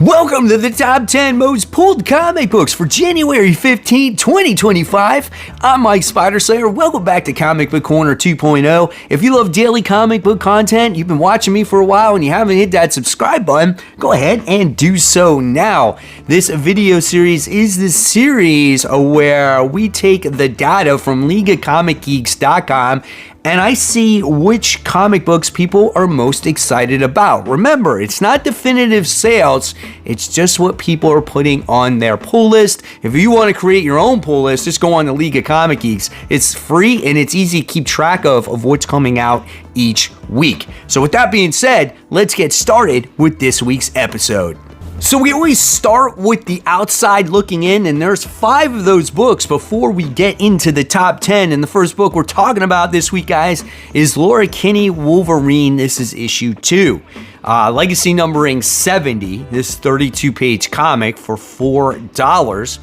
Welcome to the top 10 most pulled comic books for January 15, 2025. I'm Mike Spiderslayer. Welcome back to Comic Book Corner 2.0. If you love daily comic book content, you've been watching me for a while and you haven't hit that subscribe button, go ahead and do so now. This video series is the series where we take the data from LeagueOfComicGeeks.com and I see which comic books people are most excited about. Remember, it's not definitive sales, it's just what people are putting on their pull list. If you want to create your own pull list, just go on the League of Comic Geeks. It's free and it's easy to keep track of what's coming out each week. So with that being said, let's get started with this week's episode. So we always start with the outside looking in, and there's 5 of those books before we get into the top 10. And the first book we're talking about this week, guys, is Laura Kinney, Wolverine. This is issue 2. Legacy numbering 70, this 32-page comic for $4.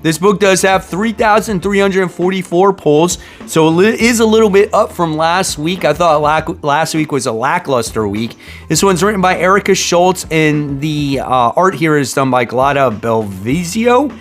This book does have 3,344 pulls, so it is a little bit up from last week. I thought last week was a lackluster week. This one's written by Erica Schultz, and the art here is done by Glada Belvizio.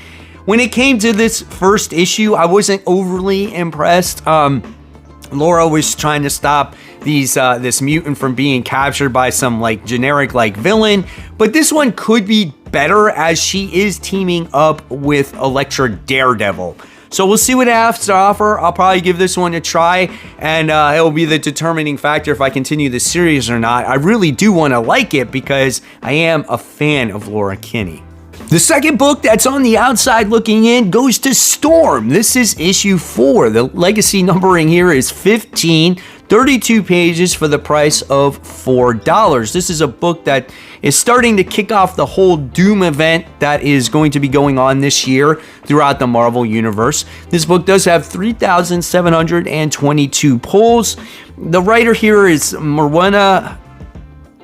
When it came to this first issue, I wasn't overly impressed. Laura was trying to stop this mutant from being captured by some generic villain, but this one could be better as she is teaming up with Elektra Daredevil. So we'll see what it has to offer. I'll probably give this one a try, and it will be the determining factor if I continue the series or not. I really do want to like it because I am a fan of Laura Kinney. The second book that's on the outside looking in goes to Storm. This is issue 4. The legacy numbering here is 15, 32 pages for the price of $4. This is a book that is starting to kick off the whole Doom event that is going to be going on this year throughout the Marvel Universe. This book does have 3,722 pulls. The writer here is Morwenna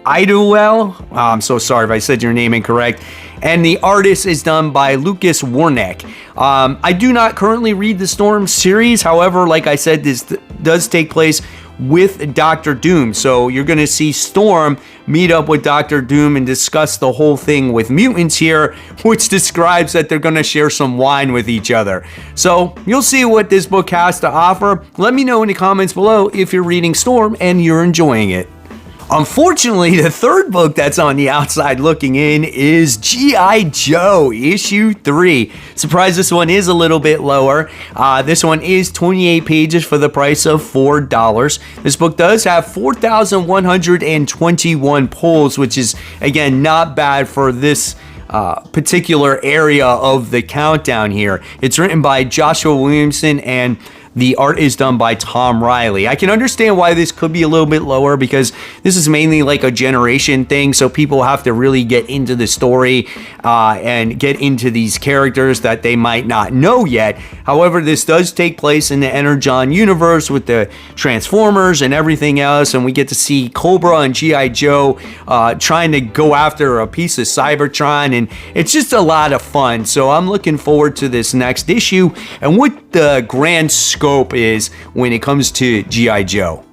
Idlewell. I'm so sorry if I said your name incorrect. And the artist is done by Lucas Warneck. I do not currently read the Storm series. However, like I said, this does take place with Doctor Doom. So you're going to see Storm meet up with Doctor Doom and discuss the whole thing with mutants here, which describes that they're going to share some wine with each other. So you'll see what this book has to offer. Let me know in the comments below if you're reading Storm and you're enjoying it. Unfortunately, the third book that's on the outside looking in is G.I. Joe, issue 3. Surprised this one is a little bit lower. This one is 28 pages for the price of $4. This book does have 4,121 pulls, which is, again, not bad for this particular area of the countdown here. It's written by Joshua Williamson and the art is done by Tom Riley. I can understand why this could be a little bit lower because this is mainly a generation thing, so people have to really get into the story and get into these characters that they might not know yet. However, this does take place in the Energon universe with the Transformers and everything else, and we get to see Cobra and G.I. Joe trying to go after a piece of Cybertron, and it's just a lot of fun. So I'm looking forward to this next issue and what the grand scope is when it comes to G.I. Joe.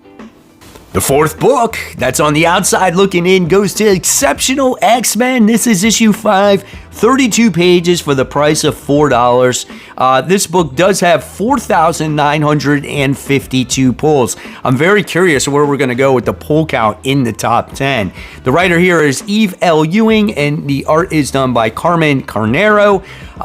The fourth book that's on the outside looking in goes to Exceptional X-Men. This is issue 5, 32 pages for the price of $4. This book does have 4,952 pulls. I'm very curious where we're going to go with the pull count in the top 10. The writer here is Eve L. Ewing, and the art is done by Carmen Carnero.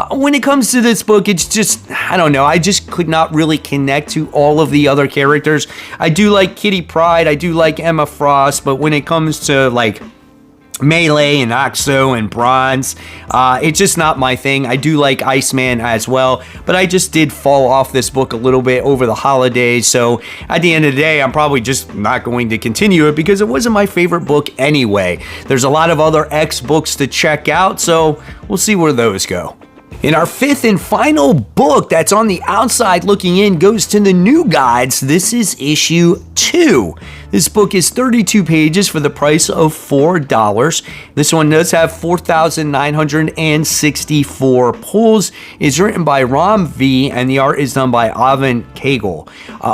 When it comes to this book, it's just, I don't know, I just could not really connect to all of the other characters. I do like Kitty Pryde, I do like Emma Frost, but when it comes to Melee and Oxo and Bronze, it's just not my thing. I do like Iceman as well, but I just did fall off this book a little bit over the holidays, so at the end of the day, I'm probably just not going to continue it because it wasn't my favorite book anyway. There's a lot of other X books to check out, so we'll see where those go. In our fifth and final book that's on the outside looking in goes to the New Gods. This is issue 2. This book is 32 pages for the price of $4. This one does have 4,964 pulls. It's written by Ram V, and the art is done by Avin Kagel.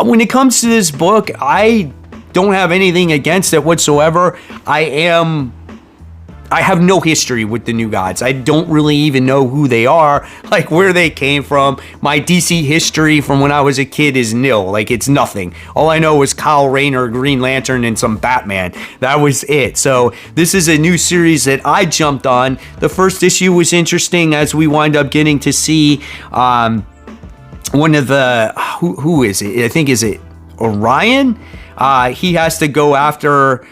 When it comes to this book, I don't have anything against it whatsoever. I am I have no history with the New Gods. I don't really even know who they are, like where they came from. My DC history from when I was a kid is nil. Like, it's nothing. All I know is Kyle Rayner, Green Lantern, and some Batman. That was it. So this is a new series that I jumped on. The first issue was interesting as we wind up getting to see one of the, who is it? I think, is it Orion? He has to go after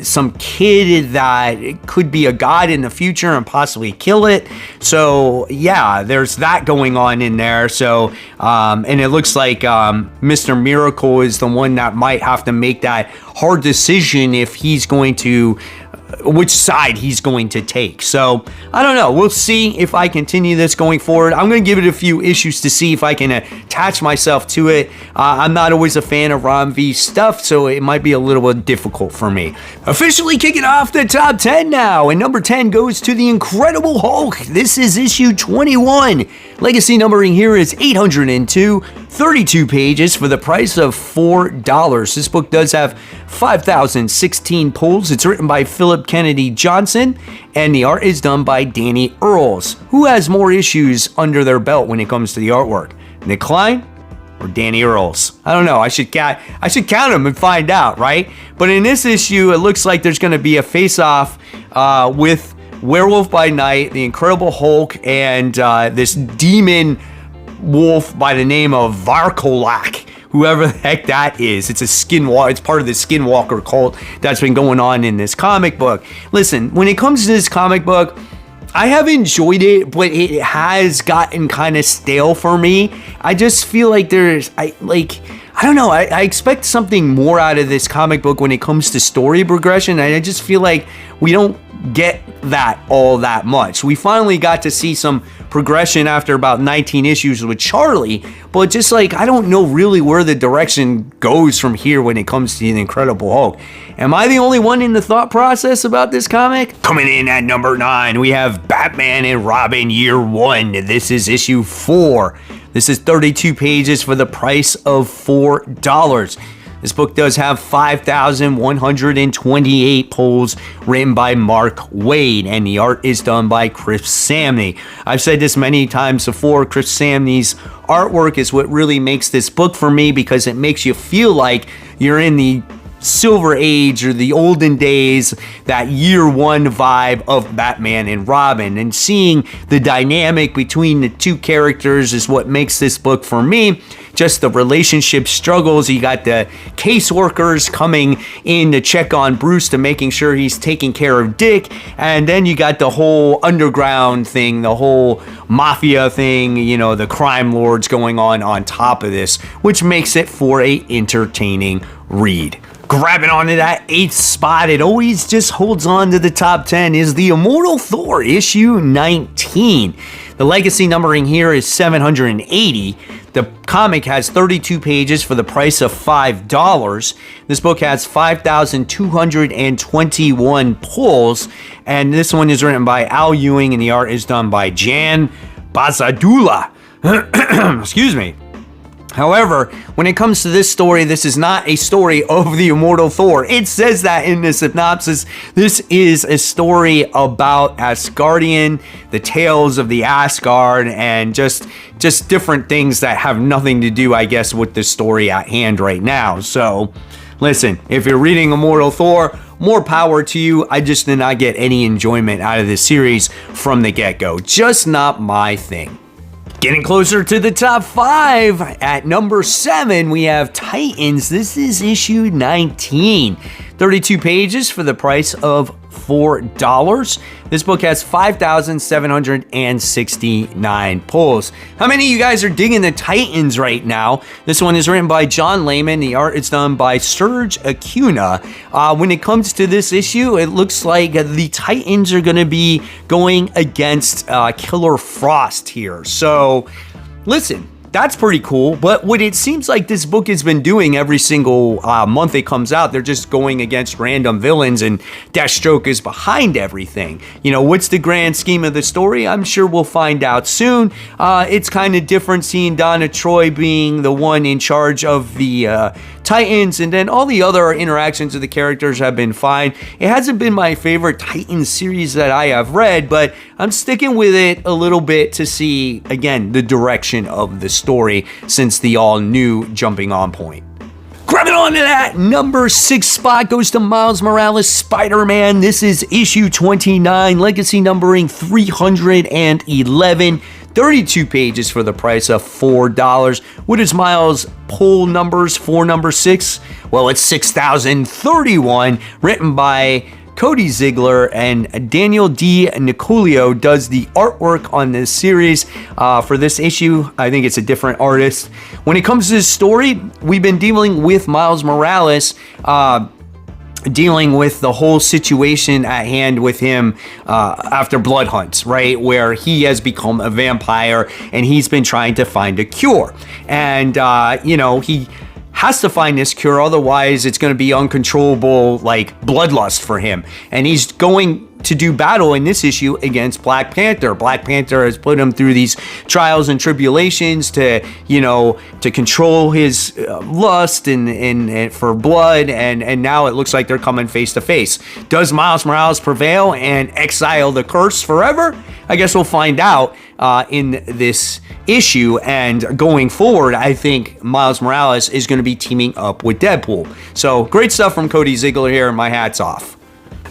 some kid that could be a god in the future and possibly kill it. So yeah, there's that going on in there. So and it looks like Mr. Miracle is the one that might have to make that hard decision if he's going to, which side he's going to take. So I don't know. We'll see if I continue this going forward. I'm going to give it a few issues to see if I can attach myself to it. I'm not always a fan of Ron V stuff, so it might be a little bit difficult for me. Officially kicking off the top 10 now, and number 10 goes to the Incredible Hulk. This is issue 21. Legacy numbering here is 802, 32 pages for the price of $4. This book does have 5,016 pulls. It's written by Philip Kennedy Johnson, and the art is done by Danny Earls. Who has more issues under their belt when it comes to the artwork? Nick Klein or Danny Earls? I don't know. I should count them and find out, right? But in this issue, it looks like there's going to be a face-off with Werewolf by Night, the Incredible Hulk, and this demon wolf by the name of Varkolak. Whoever the heck that is. It's it's part of the Skinwalker cult that's been going on in this comic book. Listen, when it comes to this comic book, I have enjoyed it, but it has gotten kind of stale for me. I just feel like I don't know, I expect something more out of this comic book when it comes to story progression. I just feel like we don't get that all that much. We finally got to see some progression after about 19 issues with Charlie, but just like, I don't know really where the direction goes from here when it comes to the Incredible Hulk. Am I the only one in the thought process about this comic? Coming in at number 9, we have Batman and Robin Year 1. This is issue 4. This is 32 pages for the price of $4. This book does have 5,128 pulls written by Mark Waid, and the art is done by Chris Samney. I've said this many times before, Chris Samney's artwork is what really makes this book for me, because it makes you feel like you're in the Silver Age or the olden days, that year one vibe of Batman and Robin, and seeing the dynamic between the two characters is what makes this book for me. Just the relationship struggles. You got the caseworkers coming in to check on Bruce to making sure he's taking care of Dick, and then you got the whole underground thing, the whole mafia thing, you know, the crime lords going on top of this, which makes it for a entertaining read. Grabbing onto that 8th spot, it always just holds on to the top 10, is the Immortal Thor issue 19. The legacy numbering here is 780. The comic has 32 pages for the price of $5. This book has 5,221 pulls, and this one is written by Al Ewing, and the art is done by Jan Bazadula. Excuse me. However, when it comes to this story, this is not a story of the Immortal Thor. It says that in the synopsis. This is a story about Asgardian, the tales of the Asgard, and just different things that have nothing to do, I guess, with the story at hand right now. So, listen, if you're reading Immortal Thor, more power to you. I just did not get any enjoyment out of this series from the get-go. Just not my thing. Getting closer to the top 5, at number 7, we have Titans. This is issue 19. 32 pages for the price of $4. This book has 5,769 pulls. How many of you guys are digging the Titans right now? This one is written by John Layman. The art is done by Serge Acuna. When it comes to this issue, it looks like the Titans are going to be going against Killer Frost here. So, listen. That's pretty cool, but what it seems like this book has been doing every single month it comes out, they're just going against random villains, and Deathstroke is behind everything. You know, what's the grand scheme of the story? I'm sure we'll find out soon. It's kind of different seeing Donna Troy being the one in charge of the Titans, and then all the other interactions of the characters have been fine. It hasn't been my favorite Titans series that I have read, but I'm sticking with it a little bit to see, again, the direction of the story since the all-new jumping on point. Grabbing onto that number 6 spot goes to Miles Morales' Spider-Man. This is issue 29, legacy numbering 311. 32 pages for the price of $4. What is Miles' pull numbers for number 6? Well, it's 6,031, written by Cody Ziegler, and Daniel D. Nicolio does the artwork on this series. For this issue, I think it's a different artist. When it comes to this story, we've been dealing with Miles Morales, dealing with the whole situation at hand with him after Blood Hunts, right? Where he has become a vampire and he's been trying to find a cure. And, he has to find this cure, otherwise it's going to be uncontrollable, like, bloodlust for him. And he's going to do battle in this issue against Black Panther. Black Panther has put him through these trials and tribulations to control his lust and for blood, and now it looks like they're coming face to face. Does Miles Morales prevail and exile the curse forever? I guess we'll find out in this issue, and going forward, I think Miles Morales is going to be teaming up with Deadpool. So great stuff from Cody Ziegler here, and my hat's off.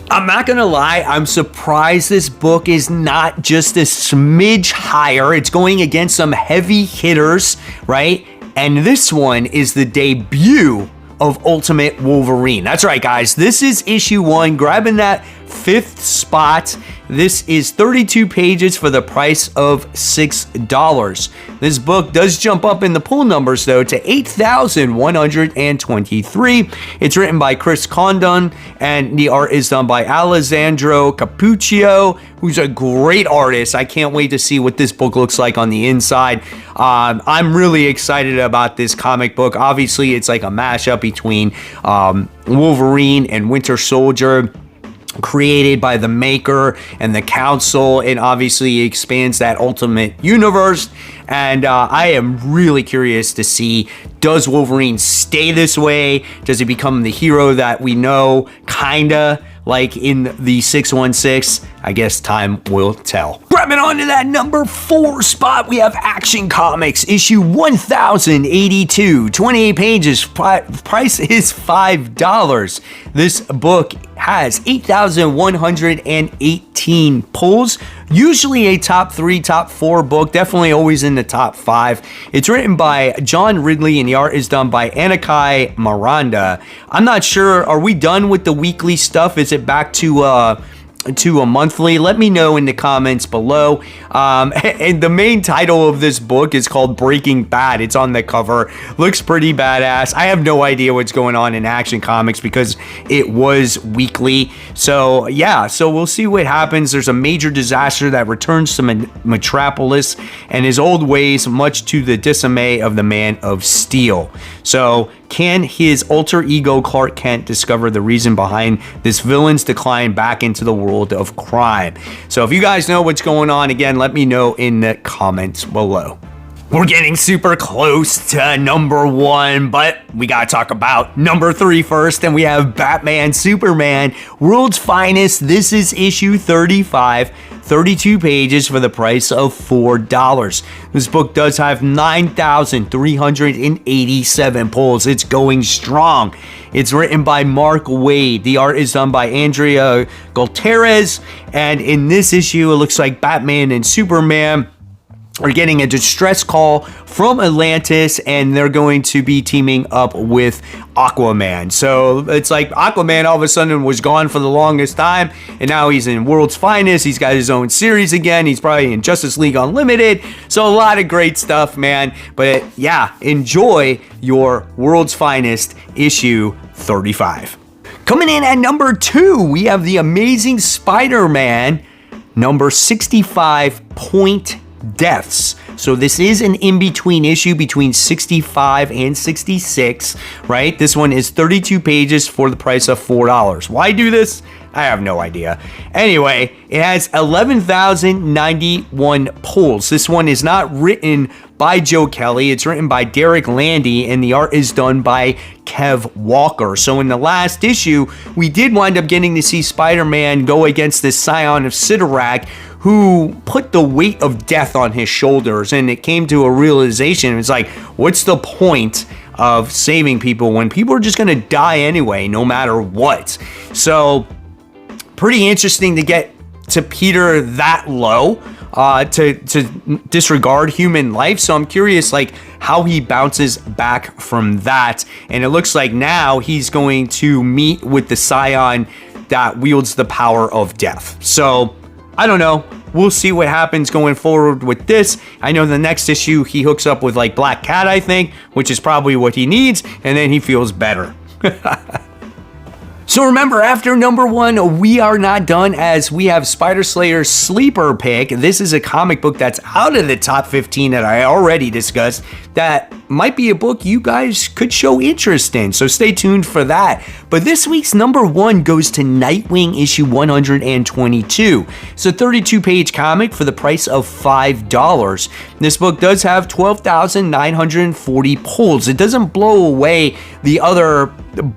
I'm not gonna lie, I'm surprised this book is not just a smidge higher. It's going against some heavy hitters, right? And this one is the debut of Ultimate Wolverine. That's right, guys. This is issue 1, grabbing that 5th spot. This is 32 pages for the price of $6. This book does jump up in the pull numbers, though, to 8,123. It's written by Chris Condon, and the art is done by Alessandro Capuccio, who's a great artist. I can't wait to see what this book looks like on the inside. I'm really excited about this comic book. Obviously, it's like a mashup between Wolverine and Winter Soldier, created by the maker and the council, and obviously expands that Ultimate Universe. And I am really curious to see, does Wolverine stay this way? Does he become the hero that we know, kinda like in the 616? I guess time will tell. Grabbing onto that number 4 spot, we have Action Comics, issue 1082, 28 pages, price is $5. This book has 8,118 pulls, usually a top 3, top 4 book, definitely always in the top 5. It's written by John Ridley, and the art is done by Anakai Miranda. I'm not sure, are we done with the weekly stuff? Is it back to a monthly? Let me know in the comments below. And the main title of this book is called Breaking Bad. It's on the cover. Looks pretty badass. I have no idea what's going on in Action Comics because it was weekly. So yeah, so we'll see what happens. There's a major disaster that returns to Metropolis and his old ways, much to the dismay of the Man of Steel. So can his alter ego Clark Kent discover the reason behind this villain's decline back into the world of crime? So if you guys know what's going on, again, let me know in the comments below. We're getting super close to number 1, but we gotta talk about number 3 first, and we have Batman Superman, World's Finest. This is issue 35, 32 pages for the price of $4. This book does have 9,387 pulls. It's going strong. It's written by Mark Waid. The art is done by Andrea Gutierrez, and in this issue, it looks like Batman and Superman are getting a distress call from Atlantis, and they're going to be teaming up with Aquaman. So it's like Aquaman all of a sudden was gone for the longest time, and now he's in World's Finest. He's got his own series again. He's probably in Justice League Unlimited. So a lot of great stuff, man. But yeah, enjoy your World's Finest issue 35. Coming in at number 2, we have The Amazing Spider-Man, number 65, Point Deaths. So this is an in-between issue between 65 and 66, right? This one is 32 pages for the price of $4. Why do this? I have no idea. Anyway, it has 11,091 pulls. This one is not written by Joe Kelly. It's written by Derek Landy, and the art is done by Kev Walker. So in the last issue, we did wind up getting to see Spider-Man go against this Scion of Sidorak, who put the weight of death on his shoulders, and it came to a realization. It's like, what's the point of saving people when people are just going to die anyway, no matter what? So pretty interesting to get to Peter that low, to disregard human life. So I'm curious, like, how he bounces back from that. And it looks like now he's going to meet with the Scion that wields the power of death. So I don't know. We'll see what happens going forward with this. I know the next issue he hooks up with like Black Cat, I think, which is probably what he needs, and then he feels better. So remember, after number 1, we are not done, as we have Spider Slayer's Sleeper Pick. This is a comic book that's out of the top 15 that I already discussed that might be a book you guys could show interest in, so stay tuned for that. But this week's number 1 goes to Nightwing issue 122. It's a 32-page comic for the price of $5. This book does have 12,940 pulls. It doesn't blow away the other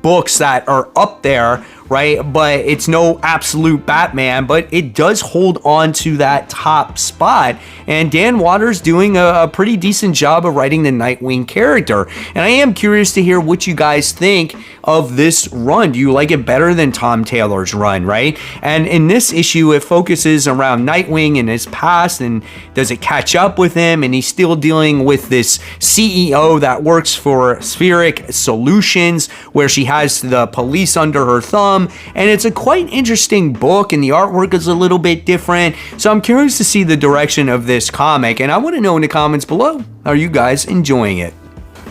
books that are up there, right? But it's no absolute Batman, but it does hold on to that top spot. And Dan Watters doing a pretty decent job of writing the Nightwing character. And I am curious to hear what you guys think of this run. Do you like it better than Tom Taylor's run, right? And in this issue, it focuses around Nightwing and his past, and does it catch up with him? And he's still dealing with this CEO that works for Spheric Solutions, where she has the police under her thumb. And it's a quite interesting book, and the artwork is a little bit different. So I'm curious to see the direction of this comic, and I want to know in the comments below, are you guys enjoying it?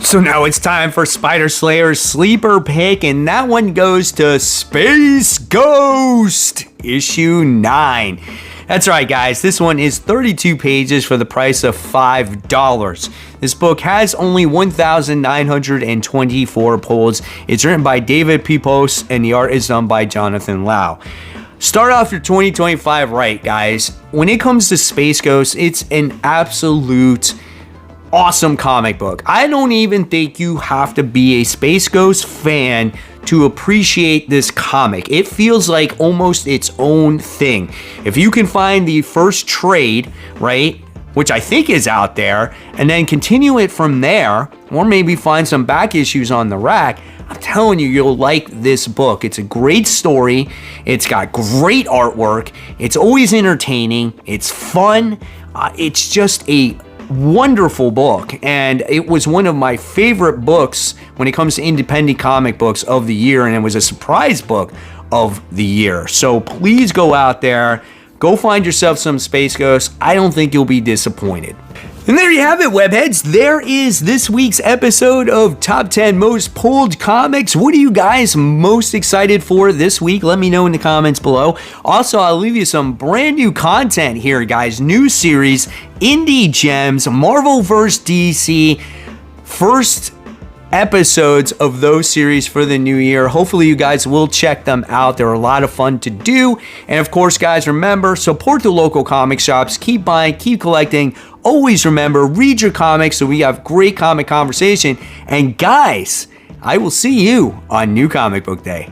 So now it's time for Spider Slayer's Sleeper Pick, and that one goes to Space Ghost, issue 9. That's right, guys. This one is 32 pages for the price of $5. This book has only 1,924 pulls. It's written by David Pepose, and the art is done by Jonathan Lau. Start off your 2025 right, guys. When it comes to Space Ghost, it's an absolute awesome comic book. I don't even think you have to be a Space Ghost fan to appreciate this comic. It feels like almost its own thing. If you can find the first trade, right, which I think is out there, and then continue it from there, or maybe find some back issues on the rack, I'm telling you, you'll like this book. It's a great story. It's got great artwork. It's always entertaining. It's fun. It's just a wonderful book, and it was one of my favorite books when it comes to independent comic books of the year, and it was a surprise book of the year. So please go out there, go find yourself some Space Ghost. I don't think you'll be disappointed. And there you have it, webheads. There is this week's episode of Top 10 Most Pulled Comics. What are you guys most excited for this week? Let me know in the comments below. Also, I'll leave you some brand new content here, guys. New series, Indie Gems, Marvel vs. DC. First episodes of those series for the new year. Hopefully you guys will check them out. They're a lot of fun to do. And of course, guys, remember, support the local comic shops. Keep buying, keep collecting. Always remember, read your comics so we have great comic conversation. And guys, I will see you on New Comic Book Day.